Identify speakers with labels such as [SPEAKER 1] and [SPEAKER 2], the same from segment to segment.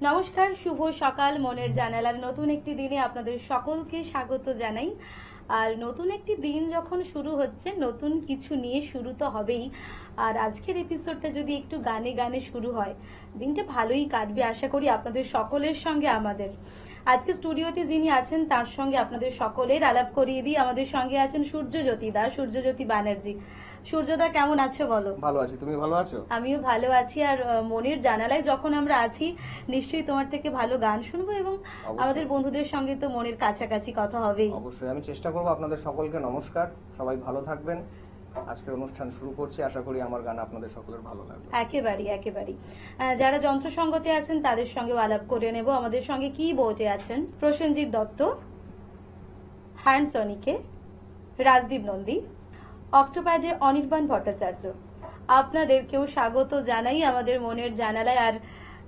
[SPEAKER 1] নমস্কার, শুভ সকাল। মনের জানালার নতুন একটি দিনে আপনাদের সকলকে স্বাগত জানাই। আর নতুন একটি দিন যখন শুরু হচ্ছে, নতুন কিছু নিয়ে শুরু তো হবেই। আর আজকের এপিসোডটা যদি একটু গানে গানে শুরু হয়, দিনটা ভালোই কাটবে আশা করি আপনাদের সকলের সঙ্গে আমাদের। আজকে স্টুডিওতে যিনি আছেন তার সঙ্গে আপনাদের সকলের আলাপ করিয়ে দিই। আমাদের সঙ্গে আছেন সূর্যজ্যোতি দা, সূর্যজ্যোতি ব্যানার্জি। সূর্যদা, কেমন আছো বলো?
[SPEAKER 2] ভালো আছি, তুমি ভালো আছো?
[SPEAKER 1] আমিও ভালো আছি। আর মনের জানালায় যখন আমরা আছি, নিশ্চয়ই তোমার থেকে ভালো গান শুনবো এবং আমাদের বন্ধুদের সঙ্গে তো মনের কাছাকাছি কথা হবেই।
[SPEAKER 2] অবশ্যই আমি চেষ্টা করবো। আপনাদের সকলকে নমস্কার, সবাই ভালো থাকবেন। আজকের অনুষ্ঠান শুরু করছি, আশা করি আমার গান আপনাদের সকলের ভালো লাগবে।
[SPEAKER 1] একেবারেই। যারা যন্ত্র সঙ্গতে আছেন তাদের সঙ্গে আলাপ করে নেব। আমাদের সঙ্গে কি বোর্ডে আছেন প্রসেনজিৎ দত্ত, হ্যান্ডসনিকে রাজদীপ নন্দী, অক্টোপ্যাডে অনির্বাণ ভট্টাচার্য। আপনাদেরকেও স্বাগত জানাই আমাদের মনের জানালায়। আর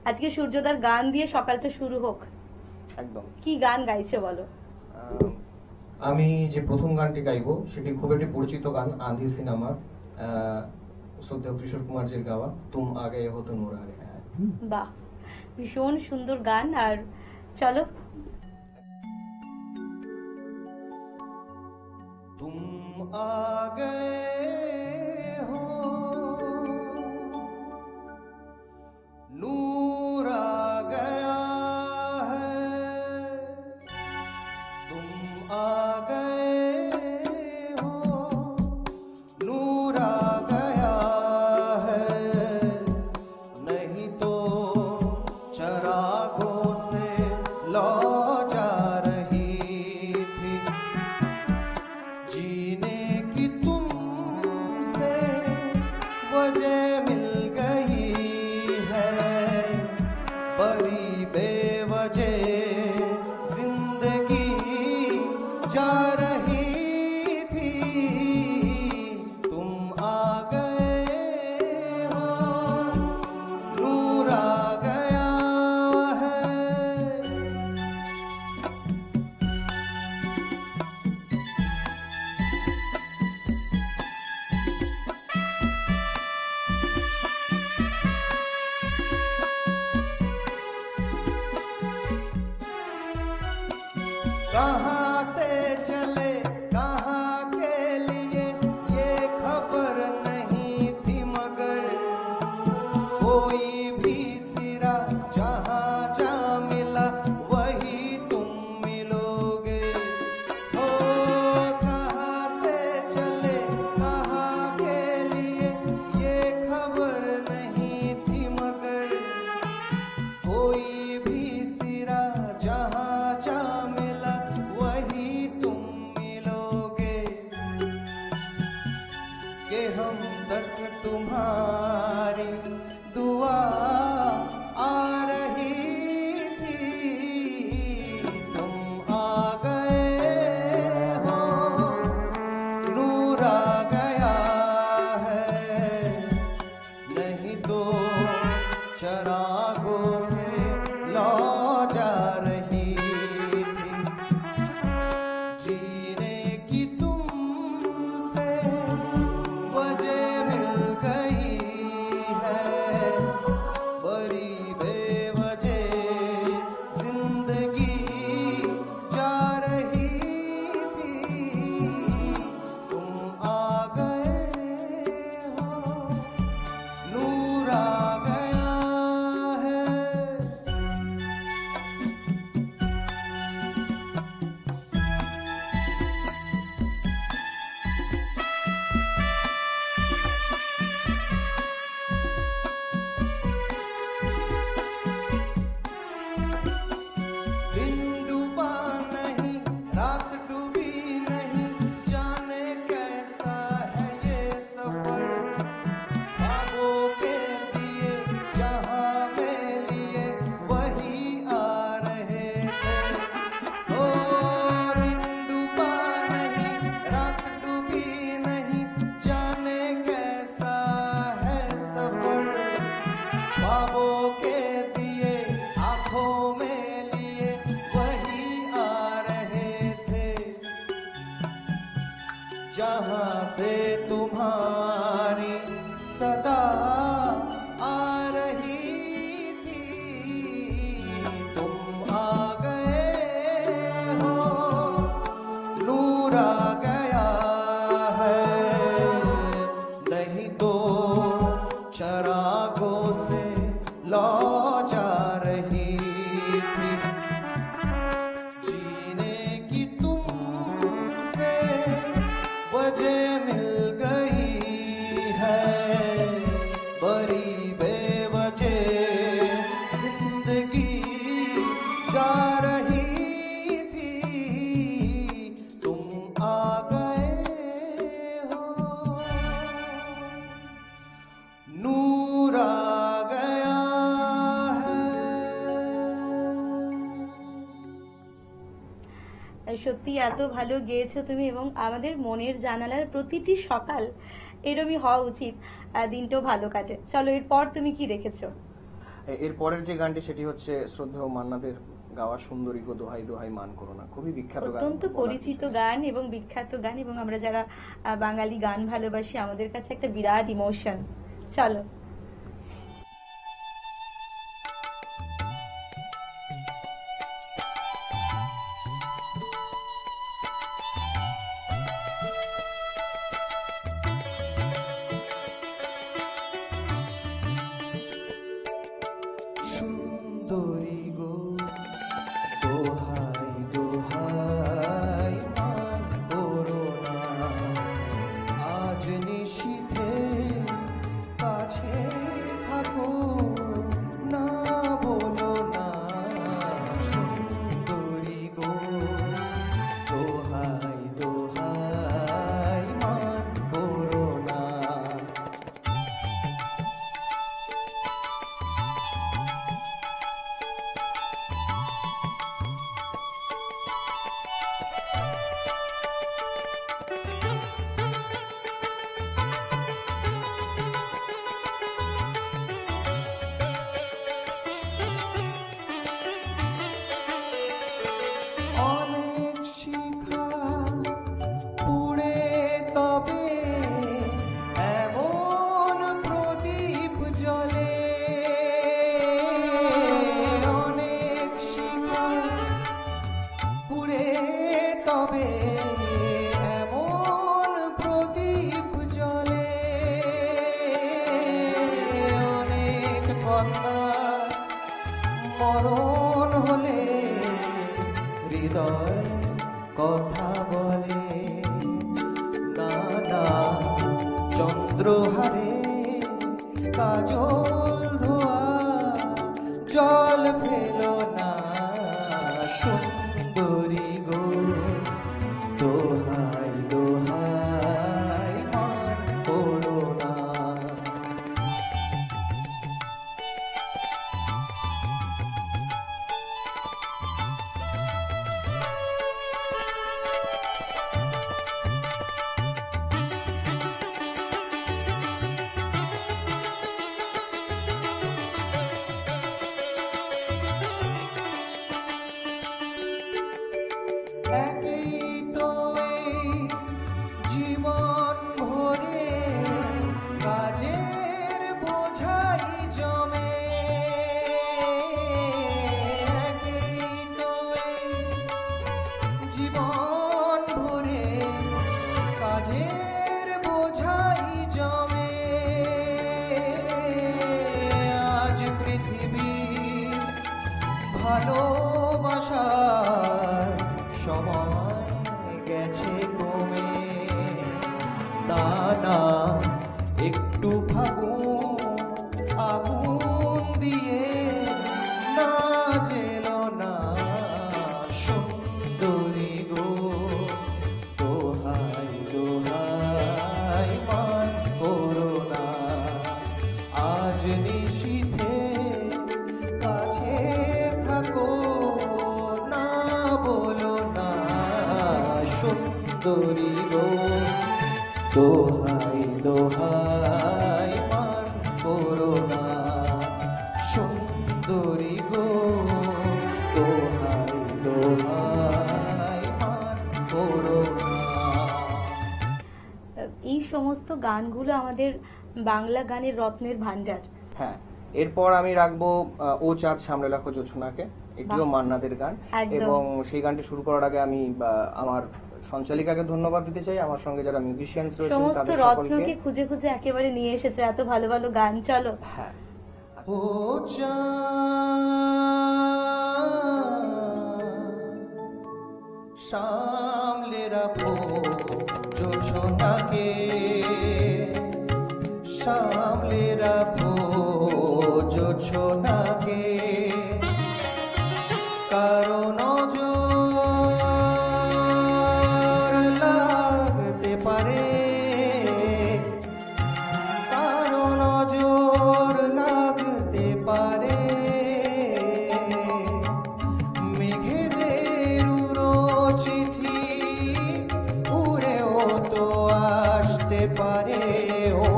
[SPEAKER 1] আজকে সূর্যদার গান দিয়ে সকালটা শুরু হোক।
[SPEAKER 2] একদম।
[SPEAKER 1] কি গান গাইছে বলো?
[SPEAKER 3] আমি যে প্রথম গানটি গাইবো সেটি খুব একটি পরিচিত গান, আঁধি সিনেমার শ্রদ্ধেয় কিশোর কুমারজির গাওয়া, তুম আগে হো তো নূর আগে।
[SPEAKER 1] বাহ, ভীষণ সুন্দর গান। আর চলো।
[SPEAKER 3] तुम आ गए हो, नूर आ गया है, तुम आ गए हो, नूर आ गया है, नहीं तो चरागों से लौ जा रही थी, जीने की तुमसे वजह मिल गई है, बड़ी बेवजह जिंदगी जा रही थी, तुम आ गए हो, नूर आ गया है। कहाँ से चले कहाँ के लिए ये खबर नहीं थी, मगर कोई भी सिरा जहाँ जा मिला वही तुम मिलोगे। ओ कहाँ से चले कहाँ के लिए ये खबर नहीं थी, मगर कोई भी सिरा जहाँ जा मिला वही तुम मिलोगे, कि हम तक तुम्हारी दुआ आ रही थी, तुम आ गए हो, नूर आ गया है, नहीं तो चरागों से लौ जा रही थी, जीने की तुमसे वजह मिल गई है, बड़ी बेवजह जिंदगी जा रही थी, तुम आ गए हो, नूर आ गया है। दिन डूबा नहीं, रात डूबी नहीं, जाने कैसा है ये सफर, ख्वाबों के दिए जहाँ में लिए वही आ रहे थे। ओ दिन डूबा नहीं, रात डूबी नहीं, जाने कैसा है सफर, ख्वाबों के दिए आंखों में लिए वही आ रहे थे, जहाँ से तुम्हारी सदा आ रही थी,
[SPEAKER 1] সত্যি এত ভালো গেয়েছো তুমি, এবং আমাদের মনের জানালার প্রতিটি সকাল এরমই হওয়া উচিত, দিনটাও ভালো কাটে। চলো, এরপর তুমি কি রেখেছো?
[SPEAKER 2] এর পরের যে গানটি সেটি হচ্ছে শ্রদ্ধেয় মান্নাদের গাওয়া সুন্দরী গো দোহাই দোহাই মান করো না, খুবই বিখ্যাত গান,
[SPEAKER 1] অত্যন্ত
[SPEAKER 2] বলার
[SPEAKER 1] পরিচিত
[SPEAKER 2] কিছু নেই।
[SPEAKER 1] গান এবং বিখ্যাত গান, এবং আমরা যারা বাঙালি গান ভালোবাসি আমাদের কাছে একটা বিরাট ইমোশন। চলো।
[SPEAKER 4] সুন্দরী গো দোহাই দোহাই মান করো না, আজ নিশীথে কাছে থাকো, না বলো না। সুন্দরী গো দোহাই দোহাই মান করো না। অনেক শিখা পুড়ে তবে এমন প্রদীপ জ্বলে, অনেক শিখা পুড়ে তবে এমন প্রদীপ জ্বলে, অনেক কথা মরণ হলে হৃদয় কথা বলে, নানা চন্দ্রহারে কাজল ধোয়া জল ফেলো না। সুন্দরী গো দোহাই দোহাই মান করো না। একেই তো এই জীবন ভরে কাজের বোঝাই জমে, একেই তো এই জীবন ভরে কাজের বোঝাই জমে। আজ পৃথিবী ভালোবাসার সময় গেছে কমে, নানা একটু ফাগুন আগুন দিয়ে না জেলো না। সুন্দরী গো দোহাই দোহাই মান করো না, আজ নিশীথে কাছে থাকো, না বলো না। সুন্দরী গো দোহাই দোহাই মান করো না। সুন্দরী গো দোহাই দোহাই মান করো না।
[SPEAKER 1] এই সমস্ত গানগুলো আমাদের বাংলা গানের রত্নের ভান্ডার।
[SPEAKER 2] হ্যাঁ, এরপর আমি রাখবো ও চাঁদ সামলে রাখো জোছনাকে, এটিও
[SPEAKER 1] বাহ।
[SPEAKER 2] মান্নাদের গান।
[SPEAKER 1] একদম।
[SPEAKER 2] এবং সেই গানটি শুরু করার আগে আমি আমার সঞ্চালিকাকে ধন্যবাদ দিতে চাই, আমার সঙ্গে যারা মিউজিশিয়ানস রয়েছেন
[SPEAKER 1] সমস্ত
[SPEAKER 2] তাদের
[SPEAKER 1] রত্নকে
[SPEAKER 2] সকলকে।
[SPEAKER 1] খুঁজে খুঁজে একেবারে নিয়ে এসেছে, এত ভালো ভালো গান। চলো।
[SPEAKER 2] হ্যাঁ,
[SPEAKER 4] ও চাঁদ সামলে রাখো জোছনাকে, সামলে রাখো জোছনাকে, কারো নজর লাগতে পারে, কারো নজর লাগতে পারে। মেঘেদের উড়ো চিঠি পারে ও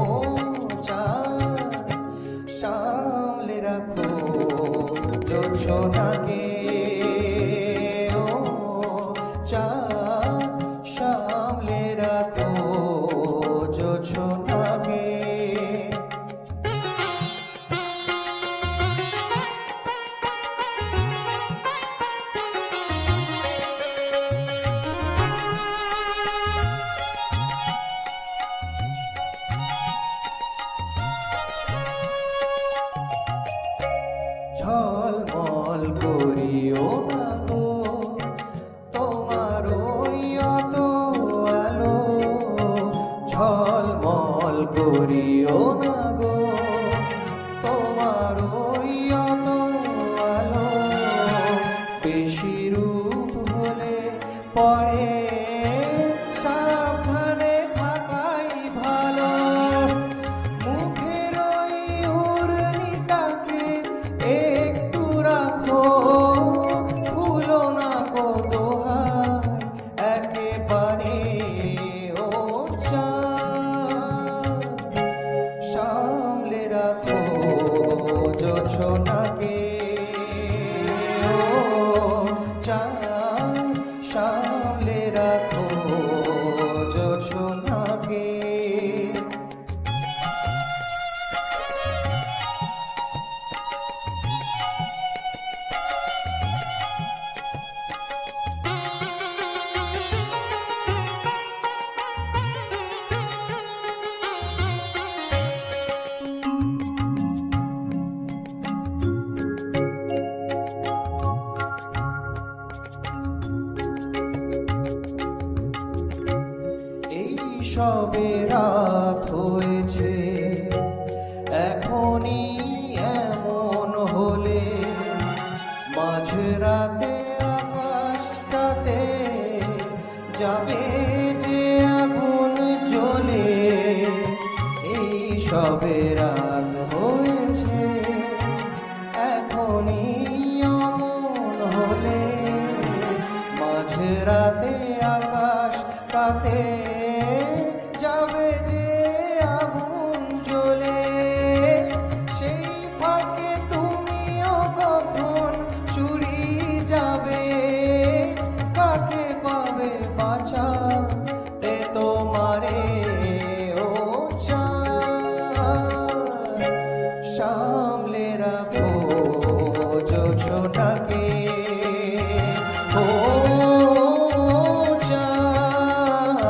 [SPEAKER 4] চাঁদ সামলে রাখো জোছনাকে ও চাঁদ সামলে রাখো জোছনাকে ঝলমল করিও না গো তোমার ওই অত আলো ঝলমল করিও না গো তোমার ওই অত আলো বেশি রূপ হলে পরে সাবধানে থাকাই ভালো মুখের ওই উর্মিটাকে একটু রাখো ভুলো না গো দোহাই একেবারে ও চাঁদ সামলে রাখো জোছনাকে ও চাঁদ সামলে রাখো জোছনাকে এই সবে রাত হয়েছে এখনই এমন হলে মাঝরাতে আকাশটাতে যাবে যে আগুন জ্বলে এই সবে রাত হয়েছে এখনই অমন হলে মাঝরাতে আকাশ তাতে যাবে যে আগুন জ্বলে সেই ফাঁকে তুমিও কখন চুরি যাবে কাকে পাবে বাঁচাতে তোমারে ও চাঁদ সামলে রাখো জোছনাকে ও চাঁদ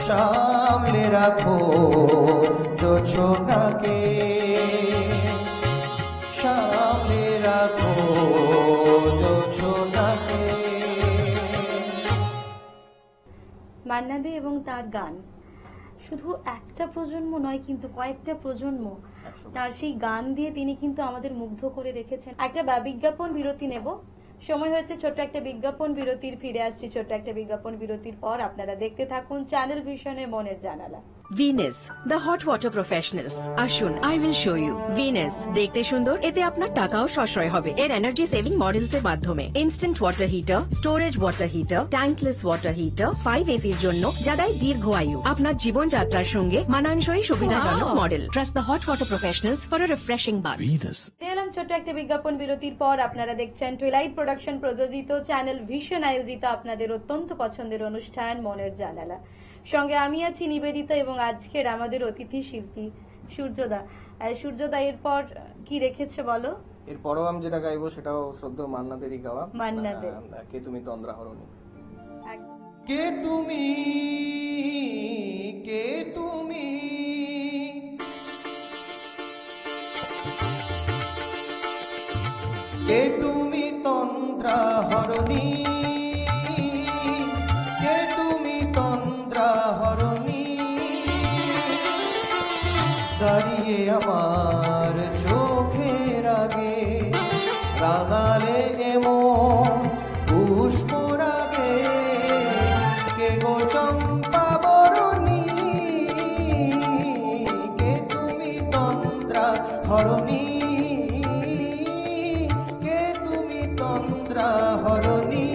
[SPEAKER 4] সামলে রাখো জোছনাকে সামলে রাখো জোছনাকে
[SPEAKER 1] মান্না দে এবং তার গান শুধু একটা প্রজন্ম নয় কিন্তু কয়েকটা প্রজন্ম তার সেই গান দিয়ে তিনি কিন্তু আমাদের মুগ্ধ করে রেখেছেন। একটা বিজ্ঞাপন বিরতি নেব, সময় হয়েছে ছোট্ট একটা বিজ্ঞাপন বিরতির। ফিরে আসছি ছোট্ট একটা বিজ্ঞাপন বিরতির পর। আপনারা দেখতে থাকুন চ্যানেল ভিশনে মনের জানালা।
[SPEAKER 5] Venus the hot water professionals. আসুন, I will show you. Venus দেখতে সুন্দর, এতে আপনার টাকাও সাশ্রয় হবে। এর এনার্জি সেভিং মডেলস এর মাধ্যমে instant water heater, storage water heater, tankless water heater, 5 এসির জন্য যা দেয় দীর্ঘ আয়ু। আপনার জীবনযাত্রার সঙ্গে মানানসই সুবিধাজনক model. Trust the hot water professionals for a refreshing bath.
[SPEAKER 1] এলাম ছোট্ট একটা বিজ্ঞাপন বিরতির পর। আপনারা দেখছেন টুইলাইট প্রোডাকশন প্রযোজিত চ্যানেল ভিশন আয়োজিত আপনাদের অত্যন্ত পছন্দের অনুষ্ঠান মনের জানালা। সঙ্গে আমি আছি নিবেদিতা এবং আজকের আমাদের অতিথি শিল্পী সূর্যদা। সূর্যদা, এরপর কি রেখেছে বলো?
[SPEAKER 2] এরপরও আমি যেটা গাইবো সেটাও শ্রদ্ধেয় মান্না দেরই গাওয়া,
[SPEAKER 1] মান্না দে।
[SPEAKER 2] কে তুমি তন্দ্রা হরণী।
[SPEAKER 4] কে তুমি কে তুমি কে তুমি তন্দ্রা হরণী কে তুমি তন্দ্রা হরণী দাঁড়িয়ে আমার চোখের আগে রাঙালে এমন পুষ্প রাগে কে গো চম্পা বরণী কে তুমি তন্দ্রা হরণী কে তুমি তন্দ্রা হরণী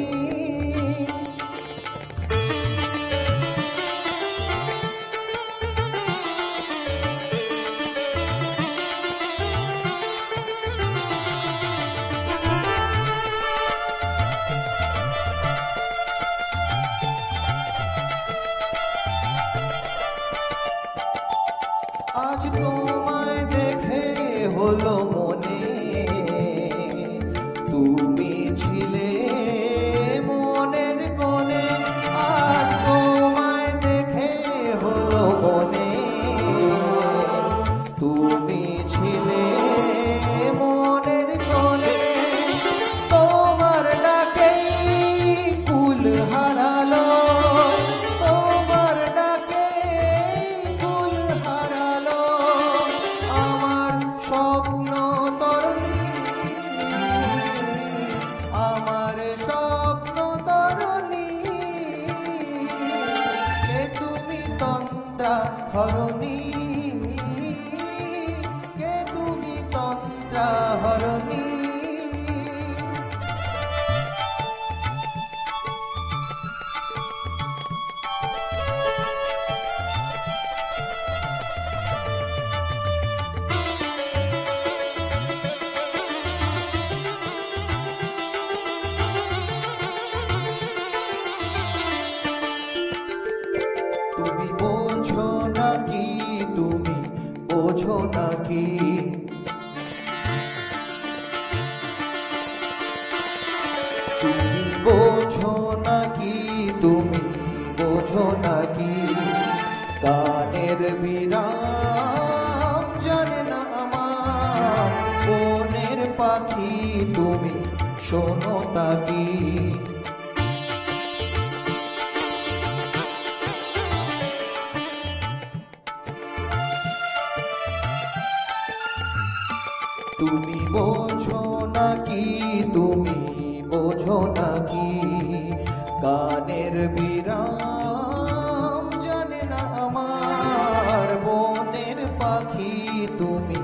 [SPEAKER 4] বোঝো নাকি গানের বিরাম জানে না আমার বনের পাখি তুমি শোনো তাকি তুমি বোঝো নাকি তুমি বোঝো নাকি গানের বিরাম জানে না আমার বনের পাখি তুমি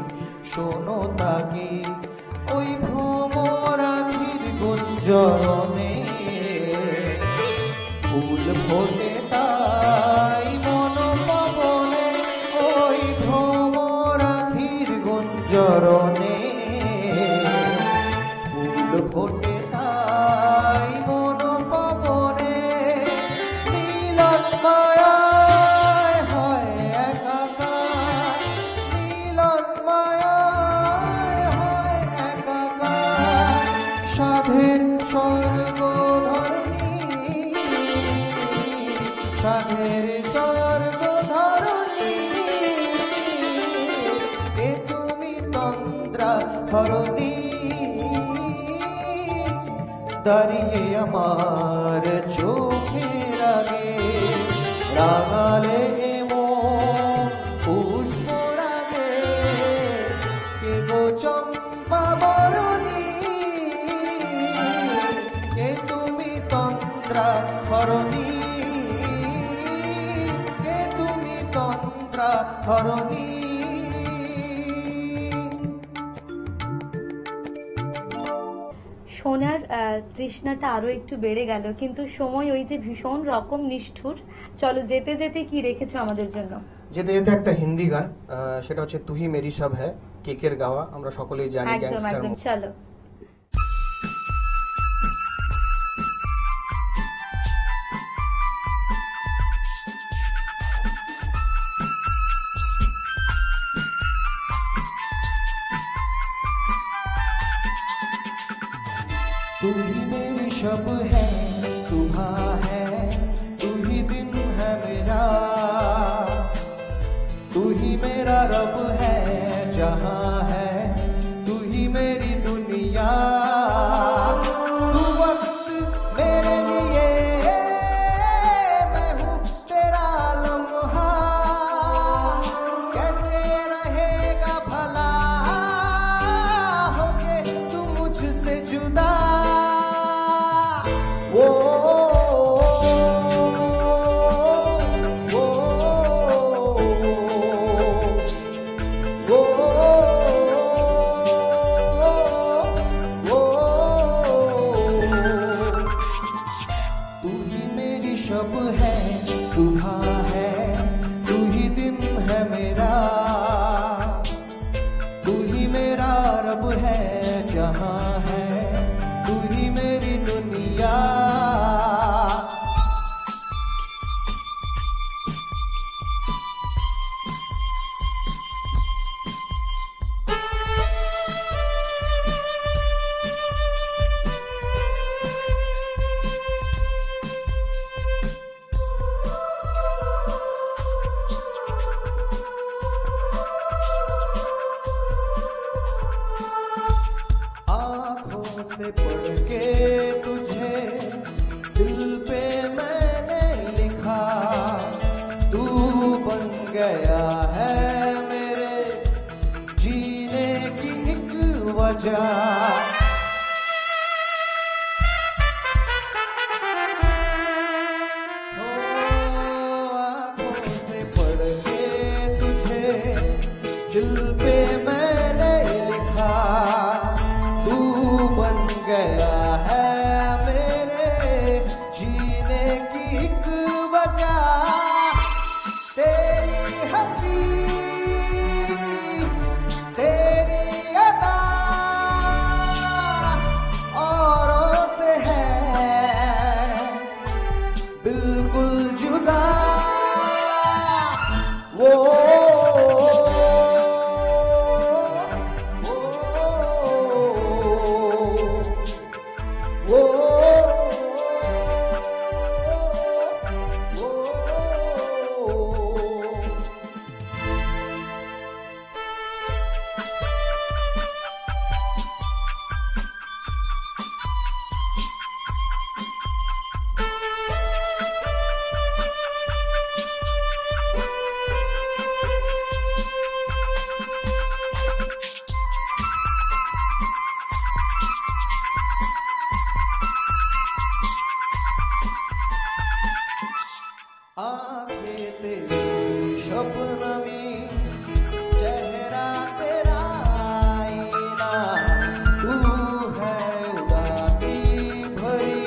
[SPEAKER 4] শোনো তাকি ওই ভ্রমরাখির গুঞ্জরণে ফুল ফোটে তাই মন পবনে ওই ভ্রমরাখির গুঞ্জরণে ফুল ফোটে তাই মন পবনে মিলন মায়ায় হয় একাকার মিলন মায়ায় হয় একাকার সাধের স্বর্গ ধরণী সাধের স্বর্গ ধরণী এ তুমি তন্দ্রা ধরণী দাঁড়িয়ে আমার চোখের আগে রাঙালে মন পুষ্প রাগে কে গো চম্পা বরণী কে তুমি তন্দ্রা ধরণী কে তুমি তন্দ্রা ধরণী
[SPEAKER 1] সোনার তৃষ্ণাটা আরো একটু বেড়ে গেল, কিন্তু সময় ওই যে ভীষণ রকম নিষ্ঠুর। চলো যেতে যেতে কি রেখেছো আমাদের জন্য?
[SPEAKER 3] যেতে যেতে একটা হিন্দি গান, সেটা হচ্ছে তুহি মেরি সব হ্যায়, কেকের গাওয়া, আমরা সকলেই জানি
[SPEAKER 1] একদম
[SPEAKER 3] গ্যাংস্টার
[SPEAKER 1] একদম, চলো।
[SPEAKER 4] तू ही मेरी शब है सुबह है तू ही दिन है मेरा तू ही मेरा रब है जहां है तू ही मेरी दुनिया तू वक्त मेरे लिए मैं हूँ तेरा लम्हा कैसे रहेगा भला होके तू मुझसे जुदा वो तू ही मेरी शब है सुबह है तू ही दिन है मेरा तू ही मेरा रब है जहां है तू ही मेरी दुनिया आँखों से पढ़ के तुझे दिल पे मैंने लिखा तू बन गया है मेरे जीने की एक वजह आँखों से पढ़ के तुझे दिल पे मैंने लिखा तू बन गया है मेरे जीने की एक वजह तेरी हंसी तेरी अदा औरों से है बिल्कुल जुदा वो वो स्वप्न में चेहरा तेरा आईना, तू है उदासी भरी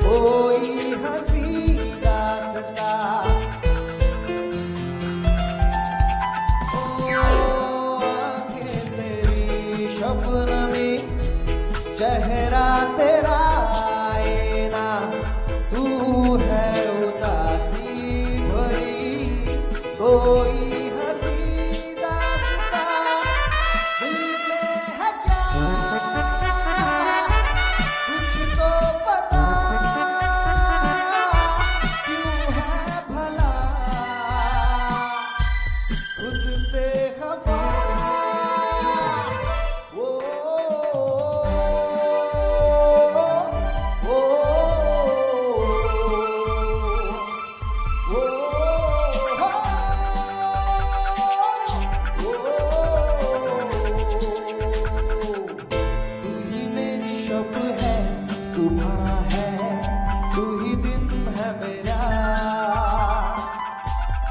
[SPEAKER 4] कोई हंसी दास्ता। आंखें तेरी स्वप्न में चेहरा तेरा आईना, तू है उदासी भरी कोई हंसी दास्ता। दिल में है क्या कुछ तो पता, क्यों है भला खुद से खफा। वो तू ही मेरी शब है, सुबह है, तू ही दिन है मेरा,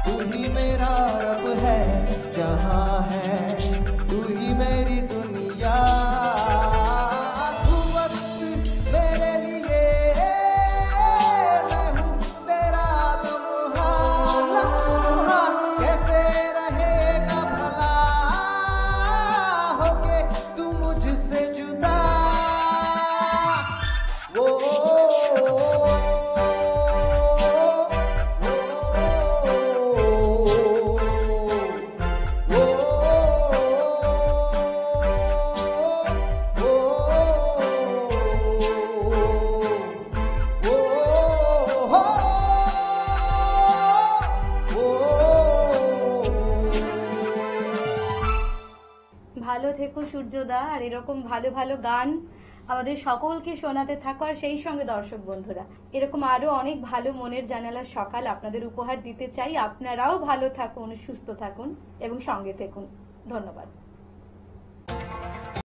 [SPEAKER 4] तू ही मेरा रब है जहां है, तू ही मेरी दुनिया। तू वक्त मेरे लिए, मैं हूँ तेरा लम्हा लम्हा। कैसे रहेगा भला होके तू मुझसे जुदा। वो
[SPEAKER 1] ভালো থেকো সূর্যদা, আর এরকম ভালো ভালো গান আমাদের সকলকে শোনাতে থাকো। আর সেই সঙ্গে দর্শক বন্ধুরা, এরকম আরো অনেক ভালো মনের জানালার সকাল আপনাদের উপহার দিতে চাই। আপনারাও ভালো থাকুন, সুস্থ থাকুন এবং সঙ্গে থাকুন। ধন্যবাদ।